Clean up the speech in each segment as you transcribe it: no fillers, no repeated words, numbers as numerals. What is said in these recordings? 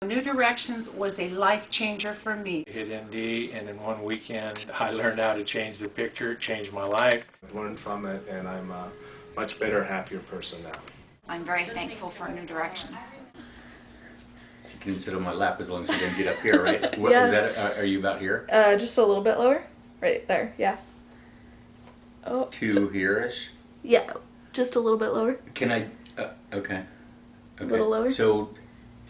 New Directions was a life changer for me. Hit ND, and in one weekend I learned how to change the picture. It changed my life. I've learned from it, and I'm a much better, happier person now. I'm very thankful for New Directions. You can sit on my lap as long as you don't get up here, right? What Yeah. is that? Are you about here? Just a little bit lower. Right there, yeah. Oh. To here-ish? Yeah, just a little bit lower. Can I? Okay. A little lower? So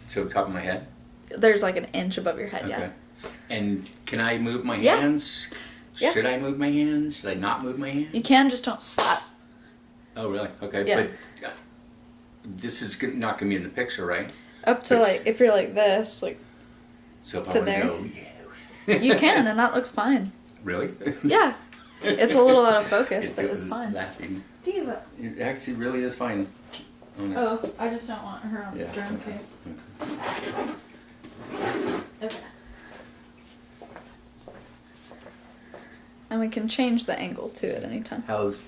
top of my head? There's like an inch above your head, Okay. yeah. And can I move my Yeah. hands? Yeah. Should I move my hands? Should I not move my hands? You can, just don't slap. Oh, really? Okay. Yeah. But this is not going to be in the picture, right? Up to like, if you're like this, like, So if I to want to there. go, yeah. you can, and that looks fine. Really? Yeah. It's a little out of focus, but was it's fine. Laughing. Diva. It actually really is fine. Honest. Oh, I just don't want her on Yeah, the drum okay. case. Okay. And we can change the angle too at any time. How's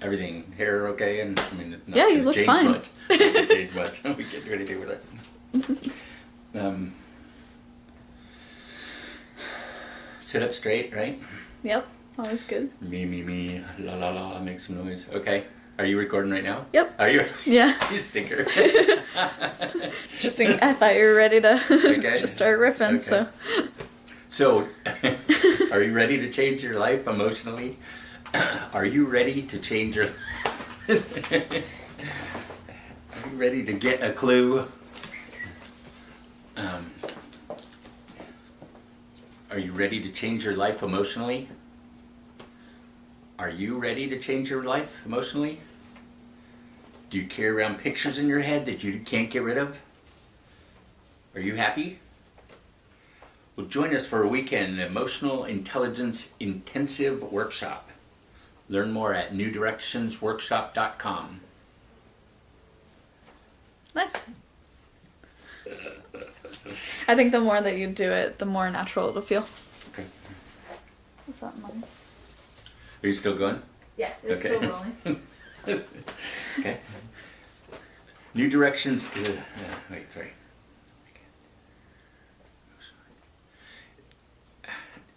everything? Hair okay? And I mean, not Yeah, you gonna look change fine. Much. Not gonna change much. We can't do anything with it. Sit up straight, right? Yep, always good. Me, la la la, make some noise. Okay. Are you recording right now? Yep. Are you? Yeah. You stinker. I thought you were ready to Okay. just start riffing, Okay. so. So, are you ready to change your life emotionally? Are you ready to change your... Are you ready to get a clue? Are you ready to change your life emotionally? Are you ready to change your life emotionally? Do you carry around pictures in your head that you can't get rid of? Are you happy? Well, join us for a weekend Emotional Intelligence Intensive Workshop. Learn more at newdirectionsworkshop.com. Nice. I think the more that you do it, the more natural it'll feel. Okay. What's that, Mom? Are you still going? Yeah, it's Okay. still rolling. Okay. New Directions. Wait, sorry.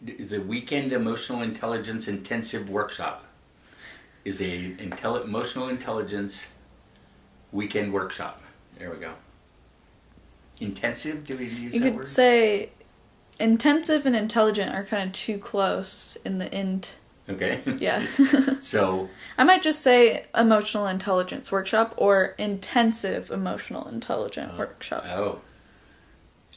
Is a weekend emotional intelligence intensive workshop. Is a emotional intelligence weekend workshop. There we go. Intensive? Do we use You that could word? say intensive and intelligent are kind of too close in the int. Okay. Yeah. So. I might just say emotional intelligence workshop or intensive emotional intelligence workshop. Oh.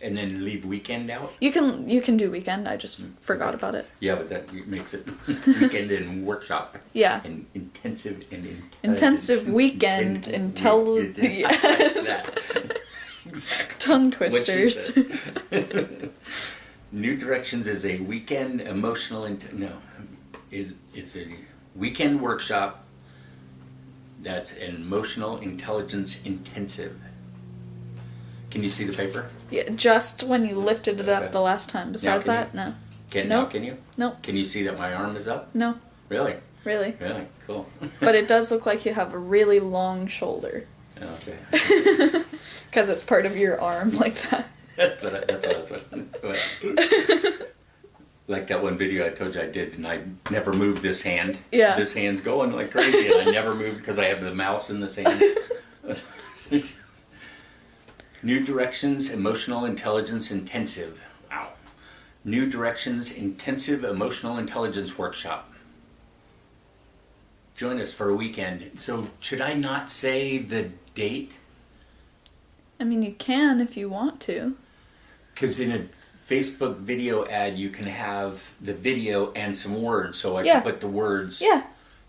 And then leave weekend out? You can do weekend. I just forgot about it. Yeah, but that makes it weekend and workshop. Yeah. And intensive and Intensive weekend That. Exactly. Tongue What she twisters. said. New Directions is a weekend emotional it's a weekend workshop that's an emotional intelligence intensive. Can you see the paper? Yeah, just when you lifted it Okay. up the last time. Besides can that, you? no. Now Nope. can you? Nope. Can you see that my arm is up? No, Really? really. Really? Cool. But it does look like you have a really long shoulder. Okay. Because it's part of your arm like that. That's what I was wondering. Like that one video I told you I did, and I never moved this hand. Yeah. This hand's going like crazy, and I never moved because I have the mouse in this hand. New Directions Emotional Intelligence Intensive. Wow. New Directions Intensive Emotional Intelligence Workshop. Join us for a weekend. So should I not say the date? I mean, you can if you want to. Because in a Facebook video ad, you can have the video and some words, so I Yeah. can put the words. Yeah.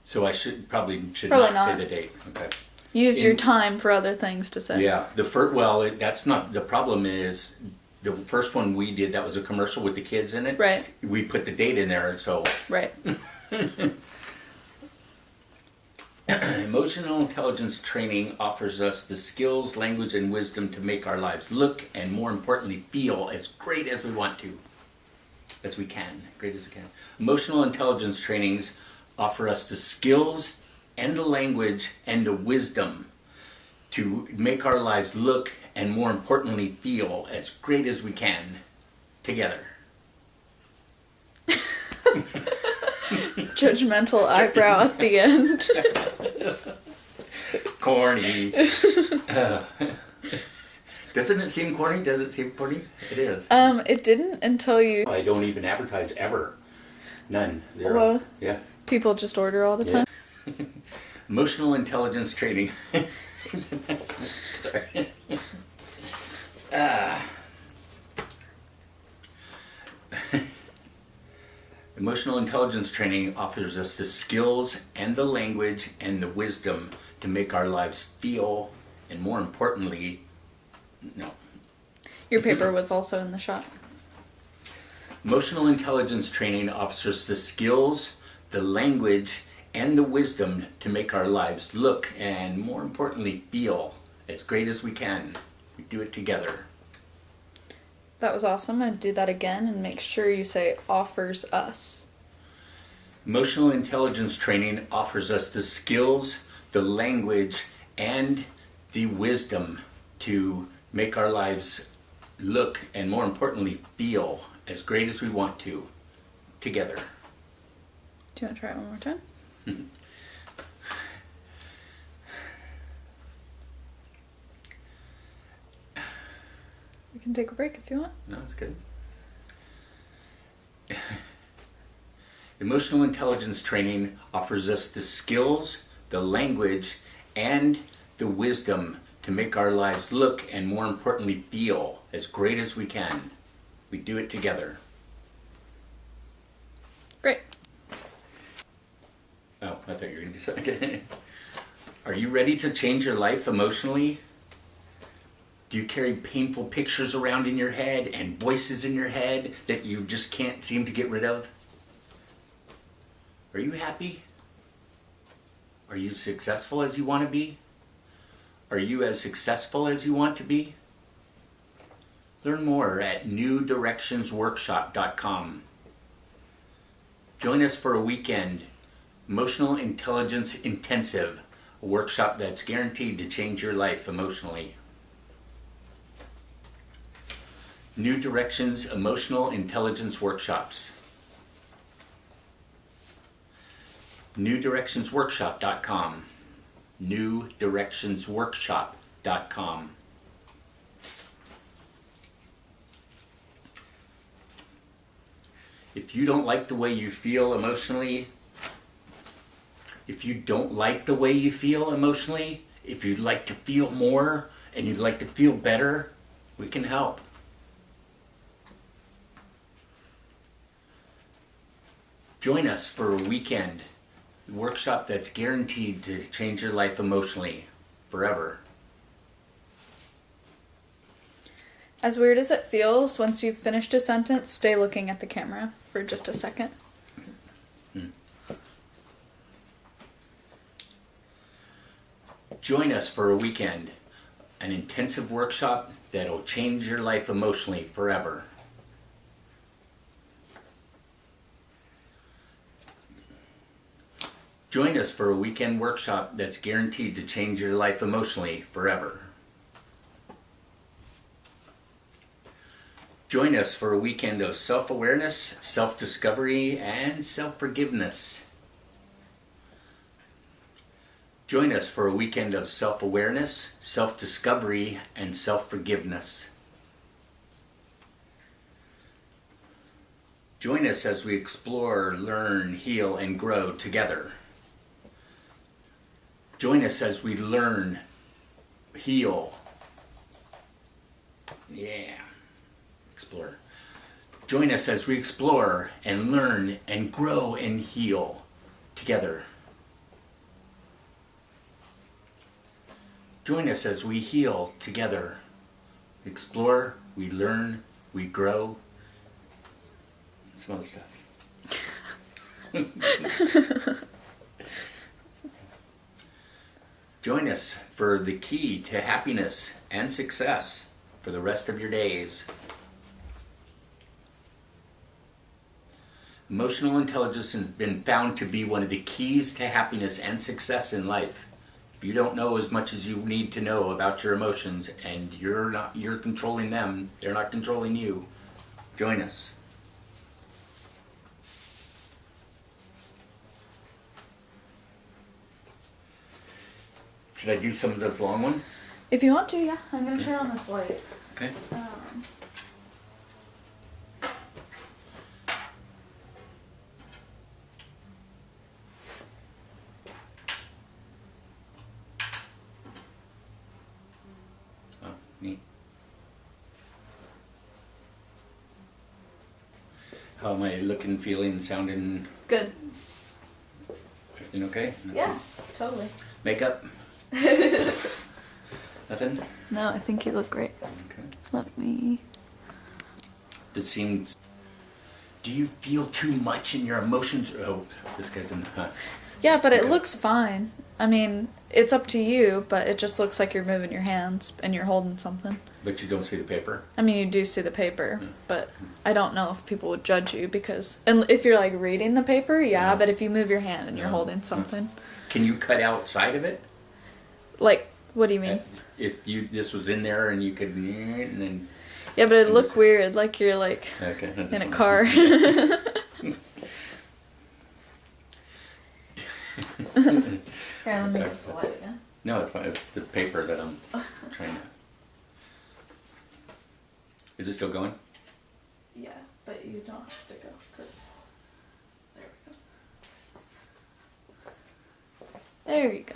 So I probably Probably not say not. the date. Okay. Use your time for other things to say. Yeah. That's not the problem. Is the first one we did, that was a commercial with the kids in it. Right. We put the date in there, so. Right. Emotional intelligence training offers us the skills, language, and wisdom to make our lives look and, more importantly, feel as great as we want to. As we can. Great as we can. Emotional intelligence trainings offer us the skills and the language and the wisdom to make our lives look and more importantly, feel as great as we can together. Judgmental eyebrow at the end. Corny. Doesn't it seem corny? Does it seem corny? It is. It didn't until you. I don't even advertise ever. None. Zero. Well, Yeah. people just order all the time. Emotional intelligence training. Sorry. Emotional intelligence training offers us the skills and the language and the wisdom to make our lives feel, and more importantly, no. Your paper was also in the shop. Emotional intelligence training offers us the skills, the language, and the wisdom to make our lives look and, more importantly, feel as great as we can. We do it together. That was awesome. I'd do that again and make sure you say offers us. Emotional intelligence training offers us the skills, the language, and the wisdom to make our lives look and, more importantly, feel as great as we want to together. Do you want to try it one more time? We can take a break if you want. No, that's good. Emotional intelligence training offers us the skills, the language, and the wisdom to make our lives look and, more importantly, feel as great as we can. We do it together. Great. Oh, I thought you were going to do something. Are you ready to change your life emotionally? Do you carry painful pictures around in your head and voices in your head that you just can't seem to get rid of? Are you happy? Are you successful as you want to be? Are you as successful as you want to be? Learn more at newdirectionsworkshop.com. Join us for a weekend, Emotional Intelligence Intensive, a workshop that's guaranteed to change your life emotionally. New Directions Emotional Intelligence Workshops. newdirectionsworkshop.com. newdirectionsworkshop.com. If you don't like the way you feel emotionally, if you'd like to feel more and you'd like to feel better, we can help. Join us for a weekend workshop that's guaranteed to change your life emotionally forever. As weird as it feels, once you've finished a sentence, stay looking at the camera for just a second. Join us for a weekend, an intensive workshop that'll change your life emotionally forever. Join us for a weekend workshop that's guaranteed to change your life emotionally forever. Join us for a weekend of self-awareness, self-discovery, and self-forgiveness. Join us for a weekend of self-awareness, self-discovery, and self-forgiveness. Join us as we explore, learn, heal, and grow together. Join us as we learn, heal, explore. Join us as we explore and learn and grow and heal together. Join us as we heal together. We explore, we learn, we grow, and some other stuff. Join us for the key to happiness and success for the rest of your days. Emotional intelligence has been found to be one of the keys to happiness and success in life. If you don't know as much as you need to know about your emotions and you're controlling them, they're not controlling you, join us. Should I do some of those long one? If you want to, yeah. I'm gonna turn on this light. Okay. Oh, neat. How am I looking, feeling, sounding? Good. Everything okay? Yeah, totally. Makeup? Nothing? No, I think you look great. Okay. Let me. It seems. Do you feel too much in your emotions? Oh, this guy's in. Yeah, but it Okay. looks fine. I mean, it's up to you, but it just looks like you're moving your hands and you're holding something. But you don't see the paper? I mean, you do see the paper, but I don't know if people would judge you because, and if you're like reading the paper, yeah, Yeah. but if you move your hand and you're Yeah. holding something, Can you cut outside of it? like, what do you mean? If this was in there and you could, and then. Yeah, but it and look this- weird, like you're like Okay. I just in a wanna- car. Here, let me just light it again. No, it's fine. It's the paper that I'm trying to. Is it still going? Yeah, but you don't have to go because there we go. There you go.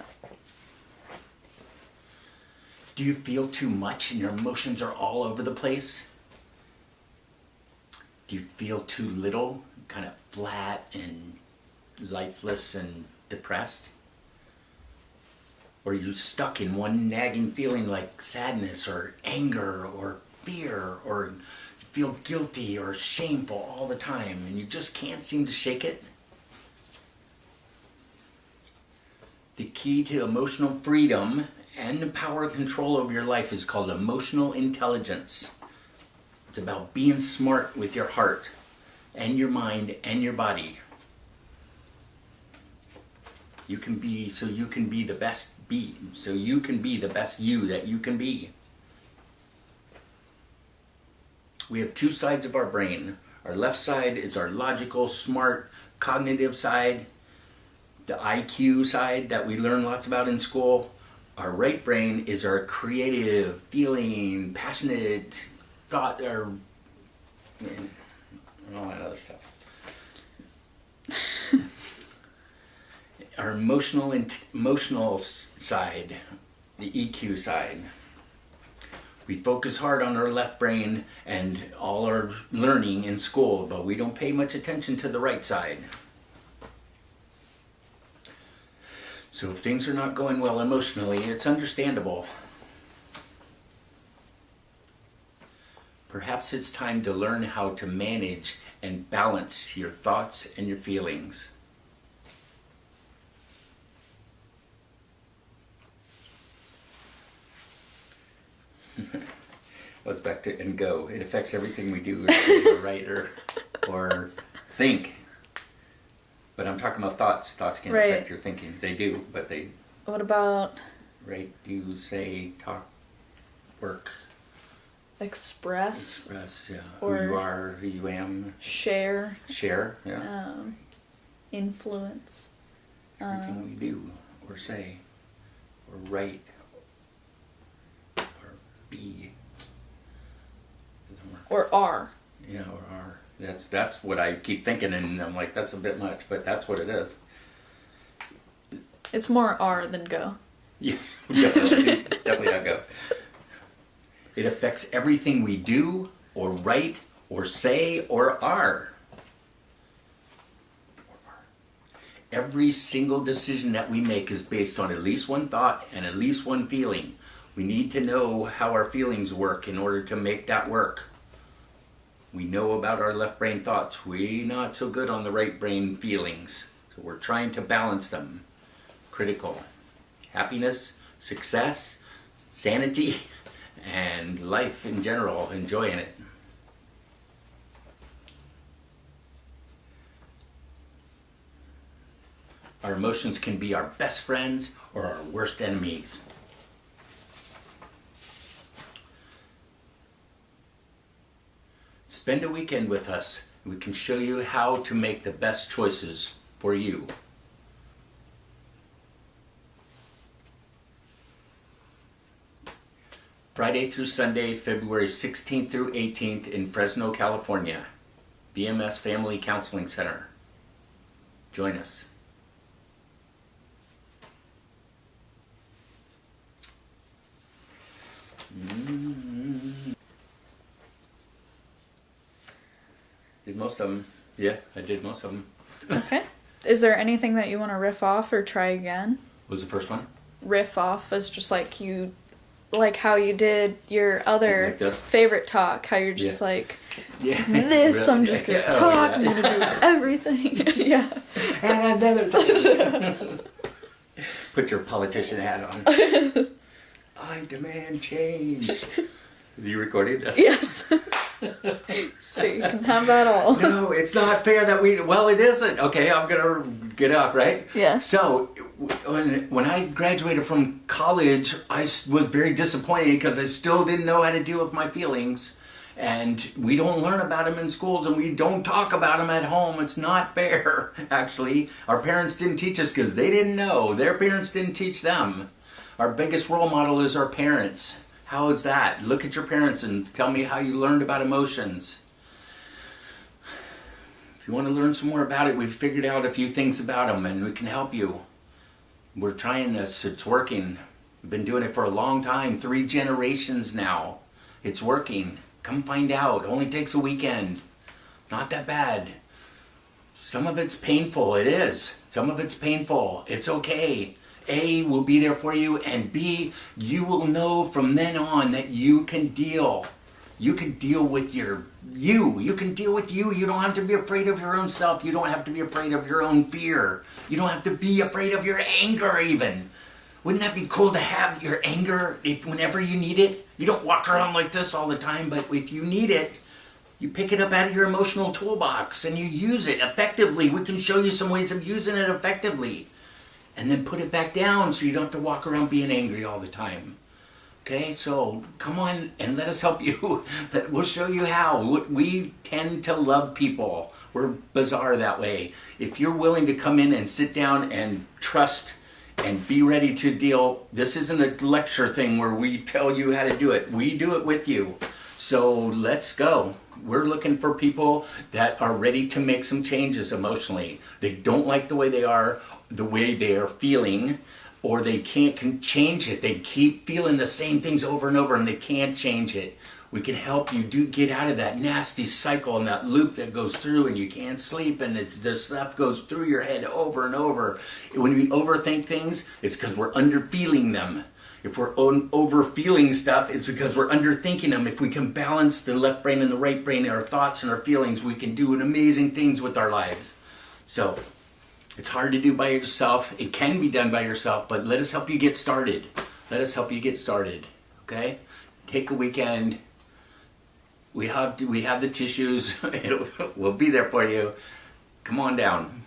Do you feel too much and your emotions are all over the place? Do you feel too little, kind of flat and lifeless and depressed? Or are you stuck in one nagging feeling like sadness or anger or fear, or you feel guilty or shameful all the time and you just can't seem to shake it? The key to emotional freedom and the power and control over your life is called emotional intelligence. It's about being smart with your heart and your mind and your body. You can be so you can be the best you that you can be. We have two sides of our brain. Our left side is our logical, smart, cognitive side, the IQ side that we learn lots about in school. Our right brain is our creative, feeling, passionate thought, or all that other stuff. Our emotional side, the EQ side. We focus hard on our left brain and all our learning in school, but we don't pay much attention to the right side. So if things are not going well emotionally, it's understandable. Perhaps it's time to learn how to manage and balance your thoughts and your feelings. Well, it's back to and go. It affects everything we do, or say, or write, or think. But I'm talking about thoughts. Thoughts can Right. affect your thinking. They do, but they, What about right, do, say, talk, work, express, express, yeah, Or- who you are, who you am, share, share, yeah, influence? everything we do, or say, or write, or be. Doesn't work. Or are. Yeah, or are. That's what I keep thinking, and I'm like, that's a bit much, but that's what it is. It's more are than go. Yeah, definitely. It's definitely not go. It affects everything we do, or write, or say, or are. Every single decision that we make is based on at least one thought and at least one feeling. We need to know how our feelings work in order to make that work. We know about our left brain thoughts. We're not so good on the right brain feelings. So we're trying to balance them. Critical. Happiness, success, sanity, and life in general, enjoying it. Our emotions can be our best friends or our worst enemies. Spend a weekend with us. We can show you how to make the best choices for you. Friday through Sunday, February 16th through 18th in Fresno, California. VMS Family Counseling Center. Join us. Did most of them. Yeah, I did most of them. Okay. Is there anything that you want to riff off or try again? What was the first one? Riff off is just like you, like how you did your other Like this? favorite talk. How you're just like, Yeah. this, Really? I'm just gonna Oh, talk, yeah. I'm gonna do everything. Yeah. And another Put your politician hat on. I demand change. Is you recorded? Yes. So you can have that all. No, it's not fair that we. Well, it isn't. Okay, I'm gonna get up, right? Yeah. So, when I graduated from college, I was very disappointed because I still didn't know how to deal with my feelings. And we don't learn about them in schools, and we don't talk about them at home. It's not fair, actually. Our parents didn't teach us because they didn't know. Their parents didn't teach them. Our biggest role model is our parents. How is that? Look at your parents and tell me how you learned about emotions. If you want to learn some more about it, we've figured out a few things about them, and we can help you. We're trying this. It's working. We've been doing it for a long time, 3 generations now. It's working. Come find out. It only takes a weekend. Not that bad. Some of it's painful. It is. Some of it's painful. It's okay. A, will be there for you, and B, you will know from then on that you can deal. You can deal with you. You can deal with you. You don't have to be afraid of your own self. You don't have to be afraid of your own fear. You don't have to be afraid of your anger even. Wouldn't that be cool to have your anger whenever you need it? You don't walk around like this all the time, but if you need it, you pick it up out of your emotional toolbox and you use it effectively. We can show you some ways of using it effectively. And then put it back down so you don't have to walk around being angry all the time. Okay, so come on and let us help you. We'll show you how. We tend to love people. We're bizarre that way. If you're willing to come in and sit down and trust and be ready to deal, this isn't a lecture thing where we tell you how to do it. We do it with you. So let's go. We're looking for people that are ready to make some changes emotionally. They don't like the way they are feeling, or they can't change it. They keep feeling the same things over and over and they can't change it. We can help you get out of that nasty cycle and that loop that goes through and you can't sleep and this stuff goes through your head over and over. When we overthink things, it's because we're underfeeling them. If we're overfeeling stuff, it's because we're underthinking them. If we can balance the left brain and the right brain, our thoughts and our feelings, we can do amazing things with our lives. So, it's hard to do by yourself. It can be done by yourself, but let us help you get started. Let us help you get started, okay? Take a weekend. We have the tissues. We'll be there for you. Come on down.